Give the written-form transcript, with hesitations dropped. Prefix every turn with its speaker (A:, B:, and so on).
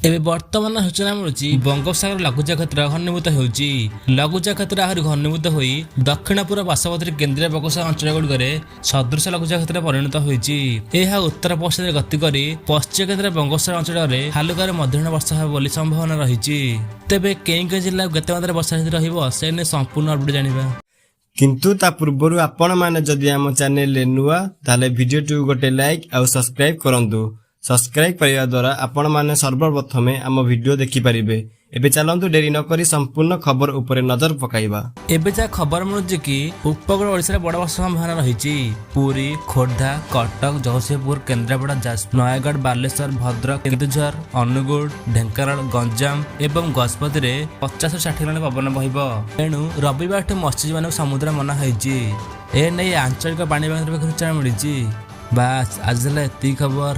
A: ଏବେ ବର୍ତ୍ତମାନ ସୂଚନା ମିଳୁଛି ବଙ୍ଗୋପସାଗର ଲଘୁଚାପ କ୍ଷେତ୍ର ଘନୀଭୂତ ହେଉଛି। ଲଘୁଚାପ କ୍ଷେତ୍ର ଆହୁରି ଘନୀଭୂତ ହୋଇ ଦକ୍ଷିଣ ପୂର୍ବ ବାସବତରୀ କେନ୍ଦ୍ରୀୟ ବଙ୍ଗୋପସାଗର ଅଞ୍ଚଳ ଗୁଡ଼ିକରେ ସଦୃଶ ଲଘୁଚାପ କ୍ଷେତ୍ରରେ ପରିଣତ ହୋଇଛି। ଏହା ଉତ୍ତର ପଶ୍ଚିମରେ ଗତି କରି ପଶ୍ଚିମ କେନ୍ଦ୍ର ବଙ୍ଗୋପସାଗର ଅଞ୍ଚଳରେ ହାଲୁକାରେ ମଧ୍ୟମ ବର୍ଷା ହେବ ବୋଲି ସମ୍ଭାବନା ରହିଛି। ତେବେ କେଉଁ କେଉଁ ଜିଲ୍ଲା କେତେ ମାତ୍ରାରେ ବର୍ଷା ରହିବ ସେ ନେଇ ସମ୍ପୂର୍ଣ୍ଣ ଅପଡେଟ୍ ଜାଣିବା।
B: କିନ୍ତୁ ତା ପୂର୍ବରୁ ଆପଣ ମାନେ ଯଦି ଆମ ଚ୍ୟାନେଲରେ ନୂଆ ତାହେଲେ ଭିଡିଓଟିକୁ ଗୋଟେ ଲାଇକ୍ ଆଉ ସବସ୍କ୍ରାଇବ କରନ୍ତୁ। ସବସ୍କ୍ରାଇବ କରିବା ଦ୍ୱାରା ଆପଣ ମାନେ ସର୍ବପ୍ରଥମେ ଆମ ଭିଡିଓ ଦେଖିପାରିବେ। ଏବେ ଚାଲନ୍ତୁ ଡେରି ନକରି ସମ୍ପୂର୍ଣ୍ଣ ଖବର ଉପରେ ନଜର ପକାଇବା।
A: ଏବେ ଯାହା ଖବର ମିଳୁଛି କି ଉପକୂଳ ଓଡ଼ିଶାରେ ବଡ଼ ବର୍ଷା ସମ୍ଭାବନା ରହିଛି। ପୁରୀ, ଖୋର୍ଦ୍ଧା, କଟକ, ଜଗତସିଂହପୁର, କେନ୍ଦ୍ରାପଡ଼ା, ଯାଜପୁର, ନୟାଗଡ଼, ବାଲେଶ୍ୱର, ଭଦ୍ରକ, କେନ୍ଦୁଝର, ଅନୁଗୁଳ, ଢେଙ୍କାନାଳ, ଗଞ୍ଜାମ ଏବଂ ଗଜପତିରେ 50-60 କିଲୋମିଟର ପବନ ବହିବ। ଏଣୁ ରବିବାରଠୁ ମତ୍ସ୍ୟଜୀବୀମାନଙ୍କୁ ସମୁଦ୍ର ମନା ହୋଇଛି। ଏ ନେଇ ଆଞ୍ଚଳିକ ପାଣିପାଗ ସୂଚନା ମିଳିଛି। ବାସ୍ ଆଜି ହେଲା ଏତିକି ଖବର।